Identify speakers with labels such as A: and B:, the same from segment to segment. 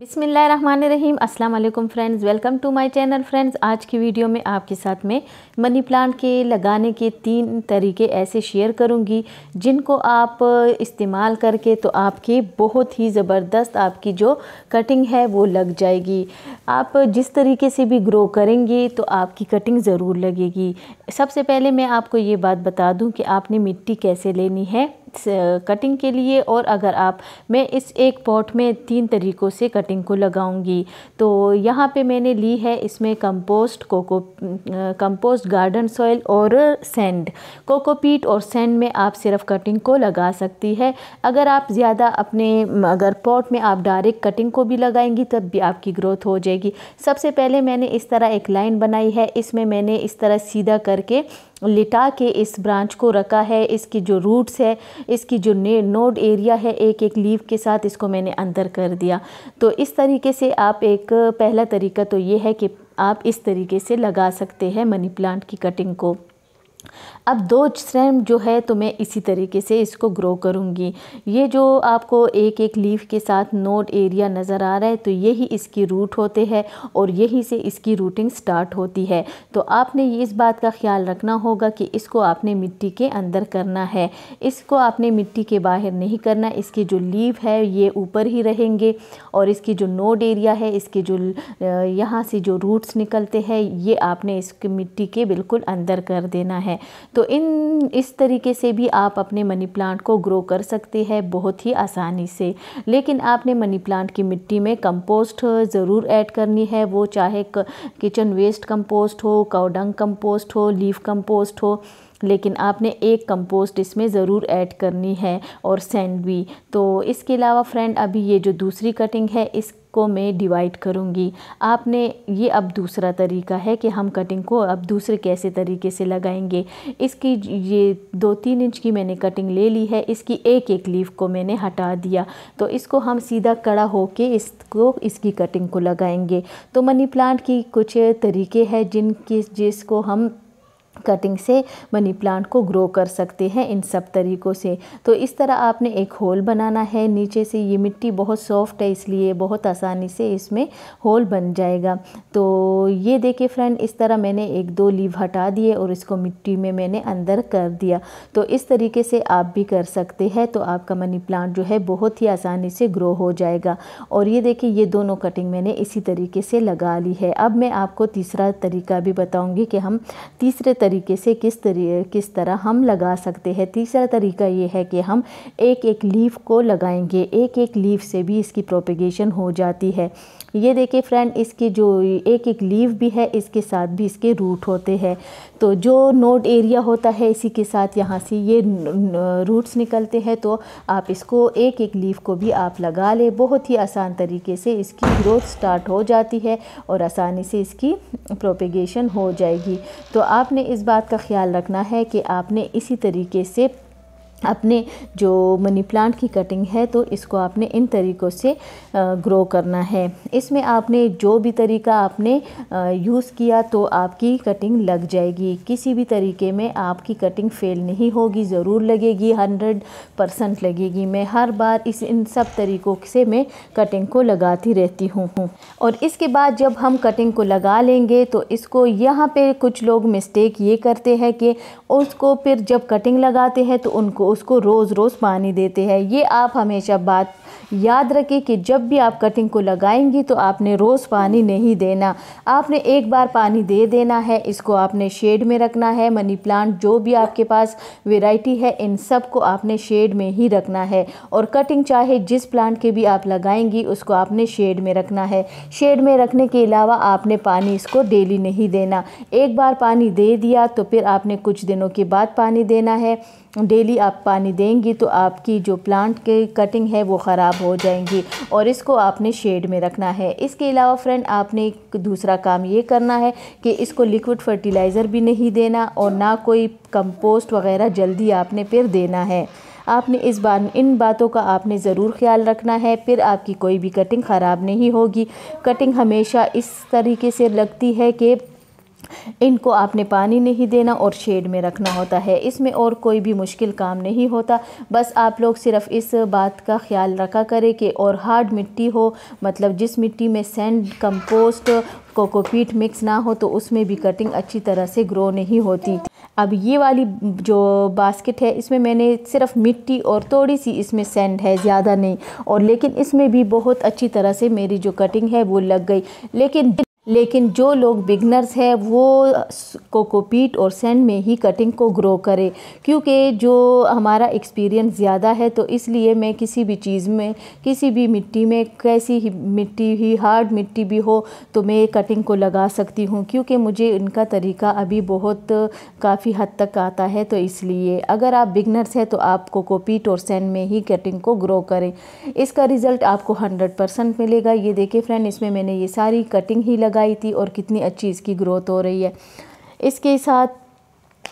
A: बिस्मिल्लाहिर्रहमानिर्रहीम। अस्सलाम वालेकुम friends, welcome to my channel friends. आज की वीडियो में आपके साथ में मनी प्लांट के लगाने के 3 तरीके ऐसे शेयर करूंगी जिनको आप इस्तेमाल करके तो आपकी बहुत ही ज़बरदस्त आपकी जो कटिंग है वो लग जाएगी। आप जिस तरीके से भी ग्रो करेंगे तो आपकी कटिंग ज़रूर लगेगी। सबसे पहले मैं आपको ये बात बता दूं कि आपने मिट्टी कैसे लेनी है कटिंग के लिए। और अगर मैं इस एक पॉट में 3 तरीक़ों से कटिंग को लगाऊंगी। तो यहाँ पे मैंने ली है इसमें कंपोस्ट गार्डन सॉइल और सैंड। कोकोपीट और सैंड में आप सिर्फ कटिंग को लगा सकती है। अगर आप ज़्यादा अगर पॉट में आप डायरेक्ट कटिंग को भी लगाएंगी तब भी आपकी ग्रोथ हो जाएगी। सबसे पहले मैंने इस तरह एक लाइन बनाई है। इसमें मैंने इस तरह सीधा करके लिटा के इस ब्रांच को रखा है। इसकी जो रूट्स है, इसकी जो नोड एरिया है, एक एक लीव के साथ इसको मैंने अंदर कर दिया। तो इस तरीके से आप पहला तरीका तो ये है कि आप इस तरीके से लगा सकते हैं मनी प्लांट की कटिंग को। अब 2 स्टेम जो है तो मैं इसी तरीके से इसको ग्रो करूँगी। ये जो आपको एक एक लीफ के साथ नोड एरिया नज़र आ रहा है तो यही इसकी रूट होते हैं और यही से इसकी रूटिंग स्टार्ट होती है। तो आपने ये इस बात का ख्याल रखना होगा कि इसको आपने मिट्टी के अंदर करना है, इसको आपने मिट्टी के बाहर नहीं करना। इसके जो लीफ है ये ऊपर ही रहेंगे और इसकी जो नोड एरिया है, इसके जो यहाँ से जो रूट्स निकलते हैं ये आपने इसके मिट्टी के बिल्कुल अंदर कर देना है। तो इस तरीके से भी आप अपने मनी प्लांट को ग्रो कर सकते हैं बहुत ही आसानी से। लेकिन आपने मनी प्लांट की मिट्टी में कंपोस्ट ज़रूर ऐड करनी है, वो चाहे किचन वेस्ट कंपोस्ट हो, काऊ डंग कंपोस्ट हो, लीफ कंपोस्ट हो, लेकिन आपने एक कंपोस्ट इसमें ज़रूर ऐड करनी है और सैंड भी। तो इसके अलावा फ्रेंड अभी ये जो दूसरी कटिंग है इसको मैं डिवाइड करूँगी। आपने ये अब दूसरा तरीका है कि हम कटिंग को अब दूसरे कैसे तरीके से लगाएंगे। इसकी ये 2-3 इंच की मैंने कटिंग ले ली है, इसकी एक एक लीफ को मैंने हटा दिया। तो इसको हम सीधा कड़ा होके इसकी कटिंग को लगाएंगे। तो मनी प्लांट की कुछ तरीके हैं जिसको हम कटिंग से मनी प्लांट को ग्रो कर सकते हैं इन सब तरीक़ों से। तो इस तरह आपने एक होल बनाना है नीचे से। ये मिट्टी बहुत सॉफ्ट है इसलिए बहुत आसानी से इसमें होल बन जाएगा। तो ये देखिए फ्रेंड, इस तरह मैंने 1-2 लीव हटा दिए और इसको मिट्टी में मैंने अंदर कर दिया। तो इस तरीके से आप भी कर सकते हैं। तो आपका मनी प्लांट जो है बहुत ही आसानी से ग्रो हो जाएगा। और ये देखिए ये दोनों कटिंग मैंने इसी तरीके से लगा ली है। अब मैं आपको तीसरा तरीका भी बताऊँगी कि हम तीसरे तरीके से किस तरह हम लगा सकते हैं। तीसरा तरीका ये है कि हम एक एक लीफ को लगाएंगे। एक एक लीफ से भी इसकी प्रोपेगेशन हो जाती है। ये देखिए फ्रेंड, इसकी जो एक एक लीफ भी है इसके साथ भी इसके रूट होते हैं। तो जो नोड एरिया होता है इसी के साथ यहाँ से ये रूट्स निकलते हैं। तो आप इसको एक एक लीफ को भी आप लगा ले। बहुत ही आसान तरीके से इसकी ग्रोथ स्टार्ट हो जाती है और आसानी से इसकी प्रोपेगेशन हो जाएगी। तो आपने इस बात का ख्याल रखना है कि आपने इसी तरीके से अपने जो मनी प्लांट की कटिंग है तो इसको आपने इन तरीक़ों से ग्रो करना है। इसमें आपने जो भी तरीका आपने यूज़ किया तो आपकी कटिंग लग जाएगी। किसी भी तरीके में आपकी कटिंग फेल नहीं होगी, ज़रूर लगेगी, 100% लगेगी। मैं हर बार इन सब तरीक़ों से मैं कटिंग को लगाती रहती हूँ। और इसके बाद जब हम कटिंग को लगा लेंगे तो इसको यहाँ पे कुछ लोग मिस्टेक ये करते हैं कि उसको फिर जब कटिंग लगाते हैं तो उसको रोज़ पानी देते हैं। ये आप हमेशा बात याद रखें कि जब भी आप कटिंग को लगाएंगी तो आपने रोज़ पानी नहीं देना। आपने एक बार पानी दे देना है। इसको आपने शेड में रखना है। मनी प्लांट जो भी आपके पास वैरायटी है इन सब को आपने शेड में ही रखना है। और कटिंग चाहे जिस प्लांट के भी आप लगाएंगी उसको आपने शेड में रखना है। शेड में रखने के अलावा आपने पानी इसको डेली नहीं देना। एक बार पानी दे दिया तो फिर आपने कुछ दिनों के बाद पानी देना है। डेली आप पानी देंगी तो आपकी जो प्लांट की कटिंग है वो ख़राब हो जाएंगी। और इसको आपने शेड में रखना है। इसके अलावा फ्रेंड आपने एक दूसरा काम ये करना है कि इसको लिक्विड फर्टिलाइज़र भी नहीं देना और ना कोई कंपोस्ट वगैरह जल्दी आपने फिर देना है। आपने इन बातों का आपने ज़रूर ख्याल रखना है, फिर आपकी कोई भी कटिंग ख़राब नहीं होगी। कटिंग हमेशा इस तरीके से लगती है कि इनको आपने पानी नहीं देना और शेड में रखना होता है। इसमें और कोई भी मुश्किल काम नहीं होता। बस आप लोग सिर्फ इस बात का ख्याल रखा करें कि और हार्ड मिट्टी हो, मतलब जिस मिट्टी में सैंड, कंपोस्ट, कोकोपीट मिक्स ना हो, तो उसमें भी कटिंग अच्छी तरह से ग्रो नहीं होती। अब ये वाली जो बास्केट है, इसमें मैंने सिर्फ मिट्टी और थोड़ी सी इसमें सैंड है, ज़्यादा नहीं, और लेकिन इसमें भी बहुत अच्छी तरह से मेरी जो कटिंग है वो लग गई। लेकिन जो लोग बिगनर्स हैं वो कोकोपीट और सैंड में ही कटिंग को ग्रो करें, क्योंकि जो हमारा एक्सपीरियंस ज़्यादा है, तो इसलिए मैं किसी भी चीज़ में, किसी भी मिट्टी में, कैसी ही मिट्टी ही, हार्ड मिट्टी भी हो, तो मैं कटिंग को लगा सकती हूँ, क्योंकि मुझे इनका तरीका अभी बहुत काफ़ी हद तक आता है। तो इसलिए अगर आप बिगनर्स हैं तो आप कोकोपीट और सैंड में ही कटिंग को ग्रो करें, इसका रिज़ल्ट आपको 100% मिलेगा। ये देखिए फ्रेंड, इसमें मैंने ये सारी कटिंग ही लगाई थी और कितनी अच्छी इसकी ग्रोथ हो रही है। इसके साथ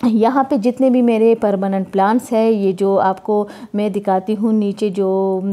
A: यहाँ पे जितने भी मेरे परमानेंट प्लांट्स हैं, ये जो आपको मैं दिखाती हूँ, नीचे जो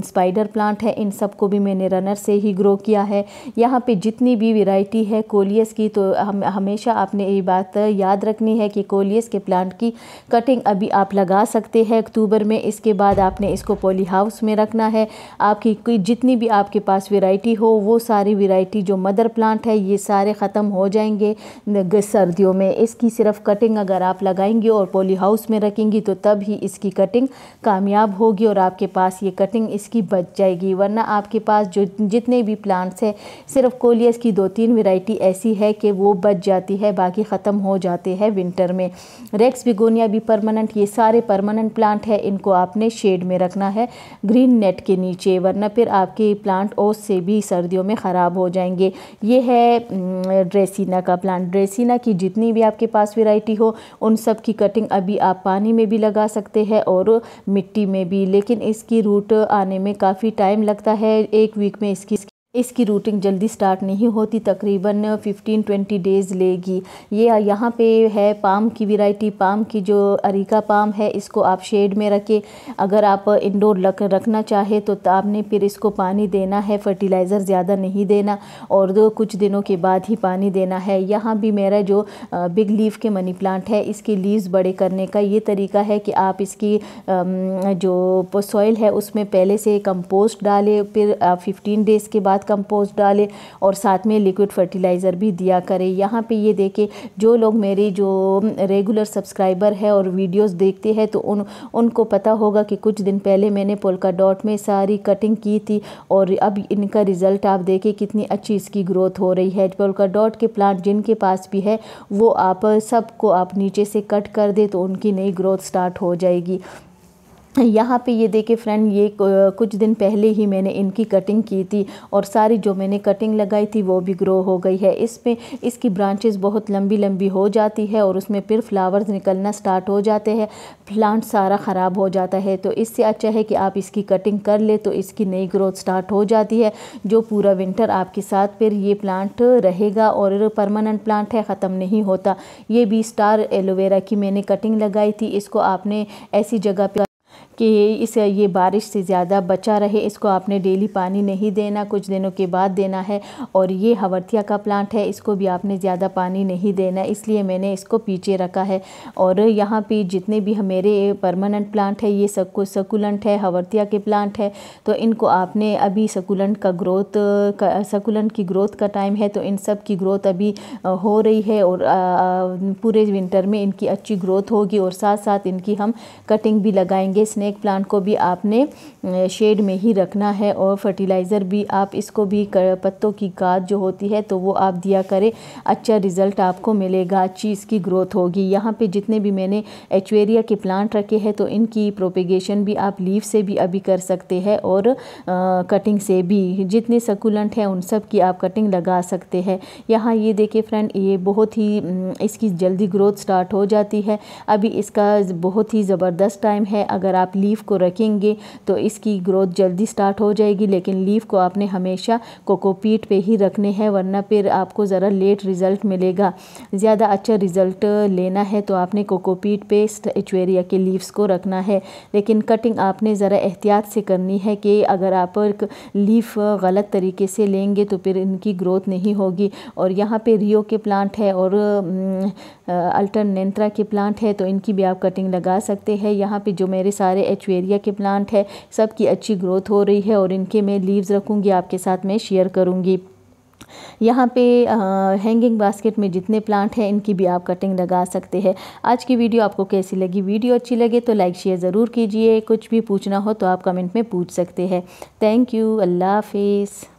A: स्पाइडर प्लांट है, इन सब को भी मैंने रनर से ही ग्रो किया है। यहाँ पे जितनी भी वैरायटी है कोलियस की, तो हमेशा आपने ये बात याद रखनी है कि कोलियस के प्लांट की कटिंग अभी आप लगा सकते हैं अक्टूबर में। इसके बाद आपने इसको पॉली हाउस में रखना है। आपकी जितनी भी आपके पास वैरायटी हो, वो सारी वैरायटी जो मदर प्लांट है, ये सारे ख़त्म हो जाएंगे सर्दियों में। इसकी सिर्फ कटिंग अगर आप लगाएंगे और पॉली हाउस में रखेंगी, तो तब ही इसकी कटिंग कामयाब होगी और आपके पास ये कटिंग इसकी बच जाएगी। वरना आपके पास जो जितने भी प्लांट्स हैं, सिर्फ कोलियस की 2-3 वैरायटी ऐसी है कि वो बच जाती है, बाकी ख़त्म हो जाते हैं विंटर में। रेक्स बिगोनिया भी परमानेंट, ये सारे परमानेंट प्लांट है। इनको आपने शेड में रखना है, ग्रीन नेट के नीचे, वरना फिर आपके प्लांट ओस से भी सर्दियों में ख़राब हो जाएंगे। ये है ड्रेसिना का प्लांट। ड्रेसिना की जितनी भी आपके पास वैरायटी हो, उन सब की कटिंग अभी आप पानी में भी लगा सकते हैं और मिट्टी में भी, लेकिन इसकी रूट आने में काफ़ी टाइम लगता है। 1 वीक में इसकी रूटिंग जल्दी स्टार्ट नहीं होती, तकरीबन 15-20 डेज़ लेगी। ये यहाँ पे है पाम की वैरायटी। पाम की जो अरीका पाम है, इसको आप शेड में रखें। अगर आप इंडोर रखना चाहे तो आपने फिर इसको पानी देना है, फर्टिलाइज़र ज़्यादा नहीं देना, और कुछ दिनों के बाद ही पानी देना है। यहाँ भी मेरा जो बिग लीफ के मनी प्लांट है, इसके लीव्स बड़े करने का ये तरीका है कि आप इसकी जो सॉइल है उसमें पहले से कंपोस्ट डालें, फिर 15 डेज़ के बाद कंपोस्ट डालें, और साथ में लिक्विड फर्टिलाइज़र भी दिया करें। यहाँ पे ये देखें, जो लोग मेरी जो रेगुलर सब्सक्राइबर है और वीडियोस देखते हैं, तो उनको पता होगा कि कुछ दिन पहले मैंने पोल्का डॉट में सारी कटिंग की थी, और अब इनका रिज़ल्ट आप देखें कितनी अच्छी इसकी ग्रोथ हो रही है। पोल्का डॉट के प्लांट जिनके पास भी है, वो आप सबको आप नीचे से कट कर दे तो उनकी नई ग्रोथ स्टार्ट हो जाएगी। यहाँ पे ये देखिए फ्रेंड, ये कुछ दिन पहले ही मैंने इनकी कटिंग की थी, और सारी जो मैंने कटिंग लगाई थी वो भी ग्रो हो गई है। इसमें इसकी ब्रांचेस बहुत लंबी लंबी हो जाती है, और उसमें फिर फ्लावर्स निकलना स्टार्ट हो जाते हैं, प्लांट सारा ख़राब हो जाता है। तो इससे अच्छा है कि आप इसकी कटिंग कर ले, तो इसकी नई ग्रोथ स्टार्ट हो जाती है, जो पूरा विंटर आपके साथ फिर ये प्लांट रहेगा, और परमानेंट प्लांट है, ख़त्म नहीं होता। ये भी स्टार एलोवेरा की मैंने कटिंग लगाई थी। इसको आपने ऐसी जगह पे कि ये बारिश से ज़्यादा बचा रहे, इसको आपने डेली पानी नहीं देना, कुछ दिनों के बाद देना है। और ये हवर्तिया का प्लांट है, इसको भी आपने ज़्यादा पानी नहीं देना, इसलिए मैंने इसको पीछे रखा है। और यहाँ पे जितने भी मेरे परमानेंट प्लांट है, ये सब कुछ सकुलेंट है, हवर्तिया के प्लांट है, तो इनको आपने अभी सकुलेंट की ग्रोथ का टाइम है, तो इन सब की ग्रोथ अभी हो रही है, और पूरे विंटर में इनकी अच्छी ग्रोथ होगी, और साथ साथ इनकी हम कटिंग भी लगाएंगे। स्नेक प्लांट को भी आपने शेड में ही रखना है, और फर्टिलाइज़र भी आप इसको भी पत्तों की खाद जो होती है तो वो आप दिया करें, अच्छा रिज़ल्ट आपको मिलेगा, अच्छी इसकी ग्रोथ होगी। यहाँ पे जितने भी मैंने एचवेरिया के प्लांट रखे हैं, तो इनकी प्रोपेगेशन भी आप लीफ से भी अभी कर सकते हैं, और कटिंग से भी। जितने सकुलेंट हैं उन सब की आप कटिंग लगा सकते हैं। यहाँ ये देखिए फ्रेंड, ये बहुत ही इसकी जल्दी ग्रोथ स्टार्ट हो जाती है। अभी इसका बहुत ही ज़बरदस्त टाइम है। अगर आप लीफ को रखेंगे तो इसकी ग्रोथ जल्दी स्टार्ट हो जाएगी, लेकिन लीफ को आपने हमेशा कोकोपीट पे ही रखने हैं, वरना फिर आपको ज़रा लेट रिज़ल्ट मिलेगा। ज़्यादा अच्छा रिज़ल्ट लेना है तो आपने कोकोपीट पे एचवेरिया के लीव्स को रखना है। लेकिन कटिंग आपने ज़रा एहतियात से करनी है कि अगर आप लीफ गलत तरीके से लेंगे तो फिर इनकी ग्रोथ नहीं होगी। और यहाँ पे रियो के प्लांट है और अल्टरनेंथ्रा के प्लांट है, तो इनकी भी आप कटिंग लगा सकते हैं। यहाँ पे जो मेरे सारे एचवेरिया के प्लांट है सब की अच्छी ग्रोथ हो रही है और इनके मैं लीव्स रखूँगी, आपके साथ मैं शेयर करूँगी। यहाँ पे हैंगिंग बास्केट में जितने प्लांट हैं इनकी भी आप कटिंग लगा सकते हैं। आज की वीडियो आपको कैसी लगी? वीडियो अच्छी लगे तो लाइक शेयर ज़रूर कीजिए। कुछ भी पूछना हो तो आप कमेंट में पूछ सकते हैं। Thank you. अल्लाह हाफिज़।